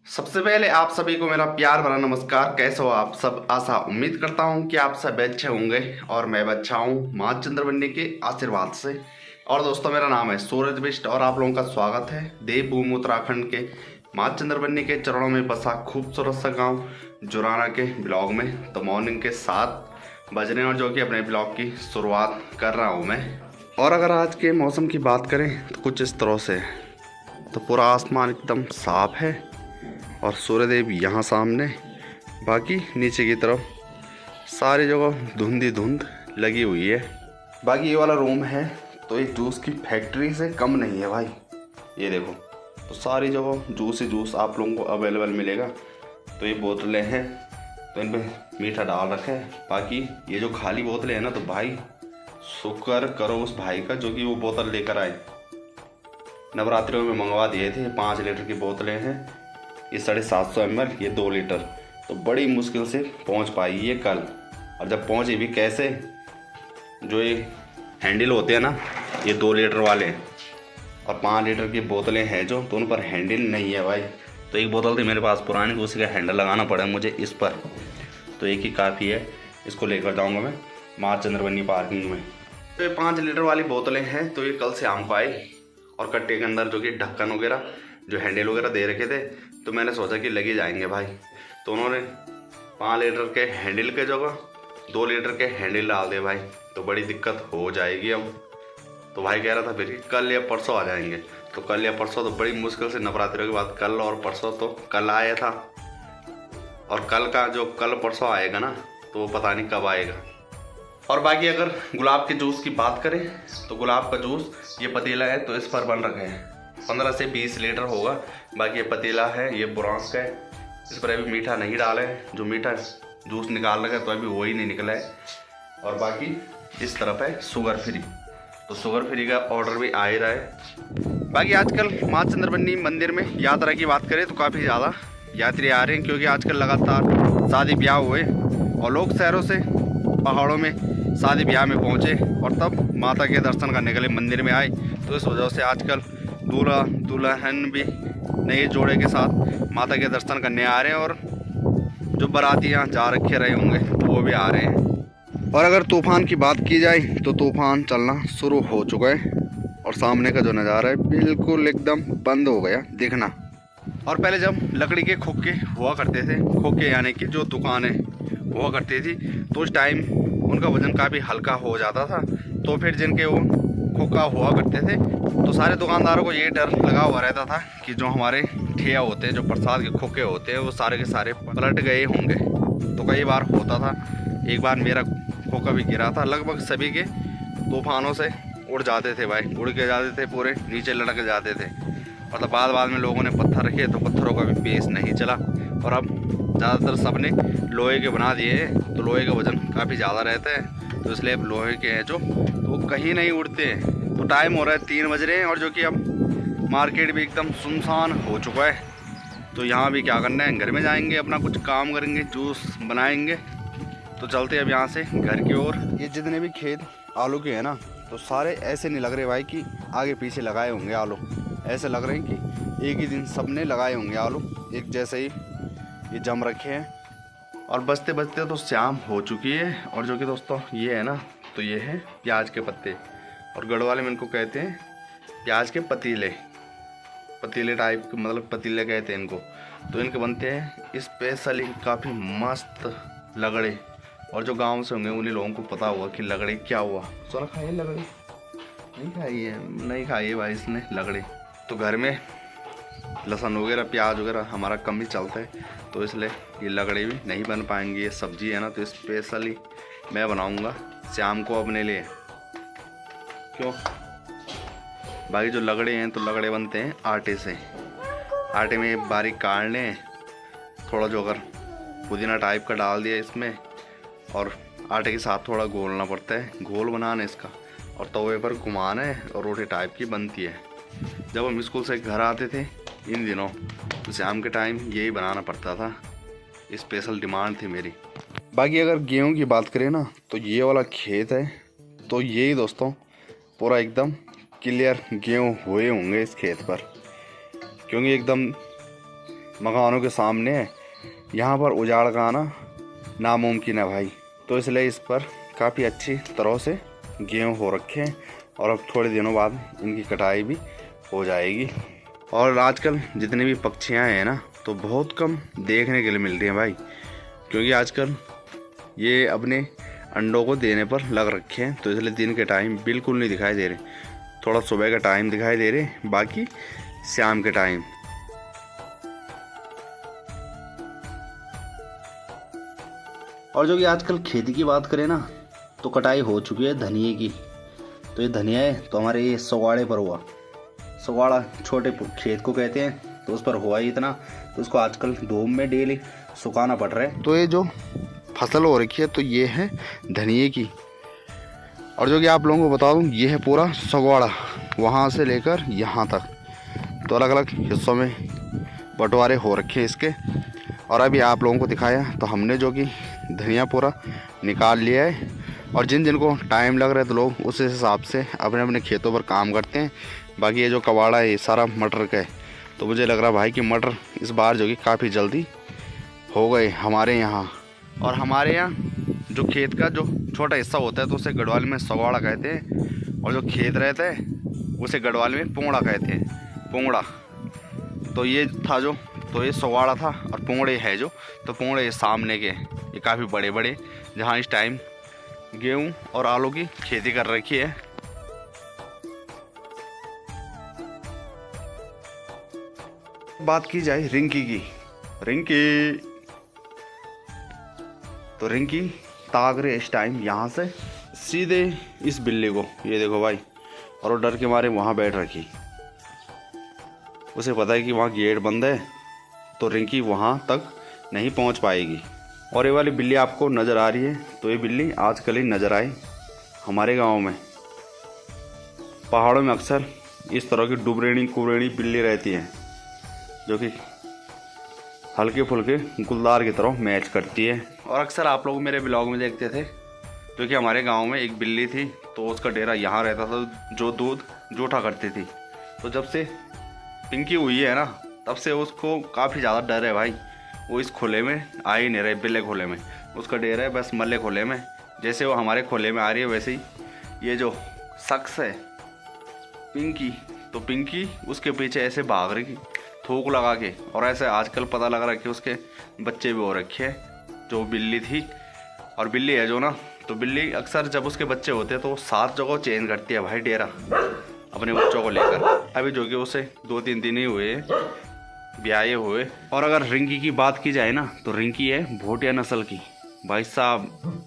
सबसे पहले आप सभी को मेरा प्यार भरा नमस्कार। कैसे हो आप सब? आशा उम्मीद करता हूं कि आप सब अच्छे होंगे और मैं भी अच्छा हूं माँ चंद्रवन्नी के आशीर्वाद से। और दोस्तों, मेरा नाम है सूरज बिष्ट और आप लोगों का स्वागत है देवभूमि उत्तराखंड के माँ चंद्रवन्नी के चरणों में बसा खूबसूरत सा गाँव जुराना के ब्लॉग में। तो मॉर्निंग के 7 बज रहे हैं और जो कि अपने ब्लॉग की शुरुआत कर रहा हूँ मैं। और अगर आज के मौसम की बात करें तो कुछ इस तरह से, तो पूरा आसमान एकदम साफ है और सूर्यदेव यहाँ सामने, बाकी नीचे की तरफ सारी जगह धुंधी धुंध लगी हुई है। बाकी ये वाला रूम है तो ये जूस की फैक्ट्री से कम नहीं है भाई। ये देखो, तो सारी जगह जूस ही जूस आप लोगों को अवेलेबल मिलेगा। तो ये बोतलें हैं तो इन पर मीठा डाल रखा है। बाकी ये जो खाली बोतलें हैं ना, तो भाई शुक्र करो उस भाई का जो कि वो बोतल लेकर आए। नवरात्रियों में मंगवा दिए थे। 5 लीटर की बोतलें हैं, ये 750 ml, ये 2 लीटर। तो बड़ी मुश्किल से पहुंच पाई ये कल। और जब पहुंची भी कैसे, जो ये हैंडल होते हैं ना, ये 2 लीटर वाले और 5 लीटर की बोतलें हैं जो, तो उन पर हैंडल नहीं है भाई। तो एक बोतल थी मेरे पास पुरानी, तो उसी का हैंडल लगाना पड़ा मुझे इस पर। तो एक ही काफ़ी है, इसको लेकर जाऊँगा मैं माँ चंद्रवन्नी पार्किंग में। तो ये 5 लीटर वाली बोतलें हैं, तो ये कल से आम को आई। और कट्टे के अंदर जो कि ढक्कन वगैरह, जो हैंडल वगैरह दे रखे थे, तो मैंने सोचा कि लगे जाएंगे भाई। तो उन्होंने 5 लीटर के हैंडल के जगह 2 लीटर के हैंडल डाल दिए भाई। तो बड़ी दिक्कत हो जाएगी अब। तो भाई कह रहा था फिर कि कल या परसों आ जाएंगे। तो कल या परसों तो बड़ी मुश्किल से, नवरात्रि के बाद कल और परसों, तो कल आया था। और कल का जो कल परसों आएगा ना, तो वो पता नहीं कब आएगा। और बाकी अगर गुलाब के जूस की बात करें तो गुलाब का जूस, ये पतीला है तो इस पर बन रखे हैं 15 से 20 लीटर होगा। बाकी ये पतीला है, ये बुरांस का है, इस पर अभी मीठा नहीं डाला है। जो मीठा जूस निकाल रखा है तो अभी वही नहीं निकला है। और बाकी इस तरफ है शुगर फ्री, तो शुगर फ्री का ऑर्डर भी आ ही रहा है। बाकी आजकल माँ चंद्रवन्नी मंदिर में यात्रा की बात करें तो काफ़ी ज़्यादा यात्री आ रहे हैं, क्योंकि आजकल लगातार शादी ब्याह हुए और लोग शहरों से पहाड़ों में शादी ब्याह में पहुँचे और तब माता के दर्शन करने के लिए मंदिर में आए। तो इस वजह से आजकल दूल्हा दुल्हन भी नए जोड़े के साथ माता के दर्शन करने आ रहे हैं। और जो बाराती यहाँ जा रखे रहे होंगे वो भी आ रहे हैं। और अगर तूफ़ान की बात की जाए तो तूफ़ान चलना शुरू हो चुका है और सामने का जो नज़ारा है बिल्कुल एकदम बंद हो गया दिखना। और पहले जब लकड़ी के खोखे हुआ करते थे, खोखे यानी कि जो दुकानें हुआ करती थी, तो उस टाइम उनका वज़न काफ़ी हल्का हो जाता था। तो फिर जिनके वो खोखा हुआ करते थे, तो सारे दुकानदारों को ये डर लगा हुआ रहता था कि जो हमारे ठेया होते हैं, जो प्रसाद के खोखे होते हैं, वो सारे के सारे पलट गए होंगे। तो कई बार होता था, एक बार मेरा खोखा भी गिरा था। लगभग सभी के तूफानों से उड़ जाते थे भाई, उड़ के जाते थे, पूरे नीचे लटक जाते थे। मतलब बाद में लोगों ने पत्थर रखे तो पत्थरों का भी पेस नहीं चला। और अब ज़्यादातर सबने लोहे के बना दिए हैं, तो लोहे का वज़न काफ़ी ज़्यादा रहता है, तो इसलिए अब लोहे के हैं जो, तो वो कहीं नहीं उड़ते हैं। तो टाइम हो रहा है 3 बज रहे हैं और जो कि अब मार्केट भी एकदम सुनसान हो चुका है। तो यहाँ भी क्या करना है, घर में जाएंगे, अपना कुछ काम करेंगे, जूस बनाएंगे। तो चलते अब यहाँ से घर की ओर। ये जितने भी खेत आलू के हैं ना, तो सारे ऐसे नहीं लग रहे भाई कि आगे पीछे लगाए होंगे आलू। ऐसे लग रहे हैं कि एक ही दिन सबने लगाए होंगे आलू, एक जैसे ही ये जम रखे हैं। और बजते बजते तो शाम हो चुकी है। और जो कि दोस्तों ये है ना, तो ये है प्याज के पत्ते, और गढ़वाले में इनको कहते हैं प्याज के पतीले, पतीले टाइप के, मतलब पतीले कहते हैं इनको। तो इनके बनते हैं स्पेशली काफ़ी मस्त लगड़े। और जो गांव से होंगे उन्हीं लोगों को पता होगा कि लगड़े क्या हुआ। सोना खाइए लगड़े? नहीं खाइए, नहीं खाइए भाई इसने लगड़े। तो घर में लहसुन वगैरह प्याज वगैरह हमारा कम ही चलता है, तो इसलिए ये लगड़े भी नहीं बन पाएंगे। ये सब्जी है ना, तो स्पेशली मैं बनाऊंगा शाम को अपने लिए। क्यों? बाकी जो लगड़े हैं तो लगड़े बनते हैं आटे से। आटे में बारीक काट लें, थोड़ा जो अगर पुदीना टाइप का डाल दिया इसमें, और आटे के साथ थोड़ा घोलना पड़ता है। घोल बनाना इसका और तवे पर घुमाना है और रोटी टाइप की बनती है। जब हम स्कूल से घर आते थे इन दिनों, तो शाम के टाइम यही बनाना पड़ता था, स्पेशल डिमांड थी मेरी। बाकी अगर गेहूं की बात करें ना, तो ये वाला खेत है, तो यही दोस्तों पूरा एकदम क्लियर गेहूं हुए होंगे इस खेत पर, क्योंकि एकदम मकानों के सामने है, यहाँ पर उजाड़ का आना नामुमकिन है भाई। तो इसलिए इस पर काफ़ी अच्छी तरह से गेहूँ हो रखे हैं और अब थोड़े दिनों बाद इनकी कटाई भी हो जाएगी। और आजकल जितने भी पक्षियाँ हैं ना, तो बहुत कम देखने के लिए मिल रही हैं भाई, क्योंकि आजकल ये अपने अंडों को देने पर लग रखे हैं। तो इसलिए दिन के टाइम बिल्कुल नहीं दिखाई दे रहे, थोड़ा सुबह का टाइम दिखाई दे रहे, बाकी शाम के टाइम। और जो कि आजकल खेती की बात करें ना, तो कटाई हो चुकी है धनिये की। तो ये धनिया है तो हमारे ये सगवाड़े पर हुआ। सगवाड़ा छोटे खेत को कहते हैं, तो उस पर हुआ ही इतना, तो उसको आजकल धूप में डेली सुखाना पड़ रहा है। तो ये जो फसल हो रखी है तो ये है धनिये की। और जो कि आप लोगों को बता दूं, ये है पूरा सगवाड़ा, वहाँ से लेकर यहाँ तक, तो अलग अलग हिस्सों में बंटवारे हो रखे हैं इसके। और अभी आप लोगों को दिखाया तो हमने जो कि धनिया पूरा निकाल लिया है। और जिन जिन को टाइम लग रहा है तो लोग उस हिसाब से अपने अपने खेतों पर काम करते हैं। बाकी ये जो कबाड़ा है ये सारा मटर का है, तो मुझे लग रहा भाई कि मटर इस बार जो कि काफ़ी जल्दी हो गए हमारे यहाँ। और हमारे यहाँ जो खेत का जो छोटा हिस्सा होता है तो उसे गढ़वाल में सगवाड़ा कहते हैं, और जो खेत रहता है उसे गढ़वाल में पोंगड़ा कहते हैं, पोंगड़ा। तो ये था जो, तो ये सगवाड़ा था, और पोंगड़े है जो, तो पोंगड़े सामने के ये काफ़ी बड़े बड़े, जहाँ इस टाइम गेहूँ और आलू की खेती कर रखी है। बात की जाए रिंकी की, रिंकी तो रिंकी ताक रहे इस टाइम यहाँ से सीधे इस बिल्ली को, ये देखो भाई, और वो डर के मारे वहाँ बैठ रखी। उसे पता है कि वहाँ गेट बंद है, तो रिंकी वहाँ तक नहीं पहुँच पाएगी। और ये वाली बिल्ली आपको नज़र आ रही है, तो ये बिल्ली आजकल ही नज़र आई हमारे गांव में। पहाड़ों में अक्सर इस तरह की डुबरेणी कुबरेणी बिल्ली रहती हैं, जो कि हल्के फुल्के गुलदार की तरह मैच करती है। और अक्सर आप लोग मेरे ब्लॉग में देखते थे, जो कि हमारे गांव में एक बिल्ली थी, तो उसका डेरा यहाँ रहता था, जो दूध जूठा करती थी। तो जब से पिंकी हुई है ना, तब से उसको काफ़ी ज़्यादा डर है भाई। वो इस खुले में आ ही नहीं रहे, बिल्ले खोले में। उसका डेरा है बस मल्ले खोले में। जैसे वो हमारे खोले में आ रही है, वैसे ही ये जो शख्स है पिंकी, तो पिंकी उसके पीछे ऐसे भाग रही थूक लगा के। और ऐसे आजकल पता लग रहा है कि उसके बच्चे भी हो रखे हैं, जो बिल्ली थी। और बिल्ली है जो ना, तो बिल्ली अक्सर जब उसके बच्चे होते हैं तो वो 7 जगह चेंज करती है भाई डेरा अपने बच्चों को लेकर। अभी जो कि उसे 2-3 दिन ही हुए ब्याहे हुए। और अगर रिंकी की बात की जाए ना, तो रिंकी है भोटिया नस्ल की भाई साहब।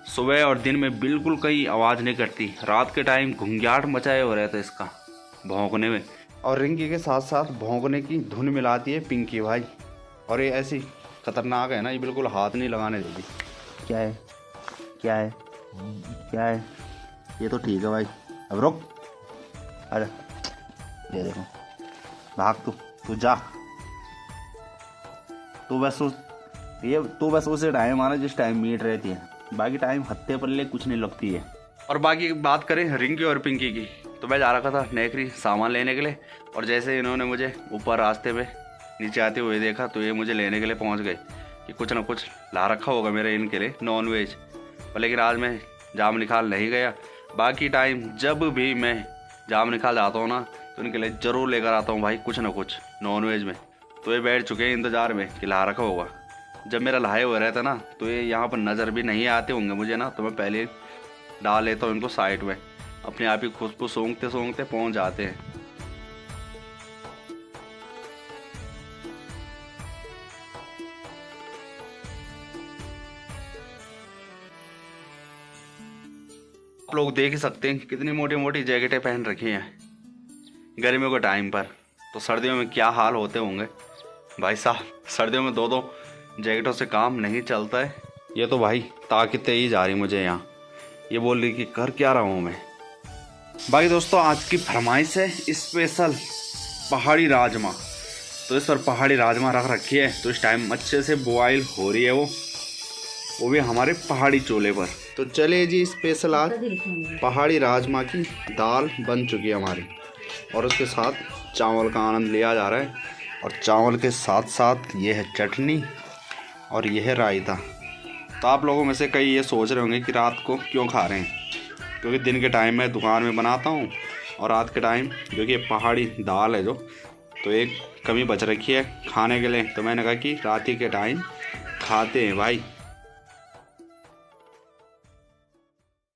सुबह और दिन में बिल्कुल कहीं आवाज़ नहीं करती, रात के टाइम घुंघाट मचाए हो रहता है इसका भौंकने में। और रिंकी के साथ साथ भौंकने की धुन मिलाती है पिंकी भाई। और ये ऐसी खतरनाक है ना, ये बिल्कुल हाथ नहीं लगाने देती। क्या है क्या है क्या है, ये तो ठीक है भाई, अब रुक, अरे ये देखो, भाग तू जा, तू बस उसे टाइम आना जिस टाइम मीट रहती है, बाकी टाइम हत्ते पल्ले कुछ नहीं लगती है। और बाकी बात करें रिंकी और पिंकी की, तो मैं जा रखा था नेकरी सामान लेने के लिए। और जैसे इन्होंने मुझे ऊपर रास्ते में नीचे आते हुए देखा, तो ये मुझे लेने के लिए पहुंच गए कि कुछ ना कुछ ला रखा होगा मेरे इनके लिए नॉन वेज। पर लेकिन आज मैं जाम निकाल नहीं गया। बाकी टाइम जब भी मैं जाम निकाल जाता हूँ ना, तो इनके लिए ज़रूर लेकर आता हूँ भाई कुछ ना कुछ नॉन वेज में। तो ये बैठ चुके हैं इंतज़ार में कि ला रखा होगा। जब मेरा लाए हुआ रहता ना, तो ये यहाँ पर नज़र भी नहीं आते होंगे मुझे ना, तो मैं पहले डाल लेता हूँ इनको साइड में, अपने आप ही खुशबू सूंघते सूंघते पहुँच जाते हैं। आप लोग देख ही सकते हैं कितनी मोटी मोटी जैकेटें पहन रखी हैं गर्मियों के टाइम पर। तो सर्दियों में क्या हाल होते होंगे भाई साहब। सर्दियों में 2-2 जैकेटों से काम नहीं चलता है। ये तो भाई ताकतें ही जा रही मुझे यहाँ, ये बोल रही कि कर क्या रहा हूँ मैं। बाकी दोस्तों आज की फरमाइश है स्पेशल पहाड़ी राजमा। तो इस पर पहाड़ी राजमा रख रखी है, तो इस टाइम अच्छे से बॉयल हो रही है वो भी हमारे पहाड़ी चूल्हे पर। तो चलिए जी, स्पेशल आज पहाड़ी राजमा की दाल बन चुकी है हमारी, और उसके साथ चावल का आनंद लिया जा रहा है। और चावल के साथ साथ ये है चटनी और ये है रायता। तो आप लोगों में से कई ये सोच रहे होंगे कि रात को क्यों खा रहे हैं, क्योंकि दिन के टाइम मैं दुकान में बनाता हूँ और रात के टाइम क्योंकि ये पहाड़ी दाल है जो, तो एक कमी बच रखी है खाने के लिए, तो मैंने कहा कि रात ही के टाइम खाते हैं भाई।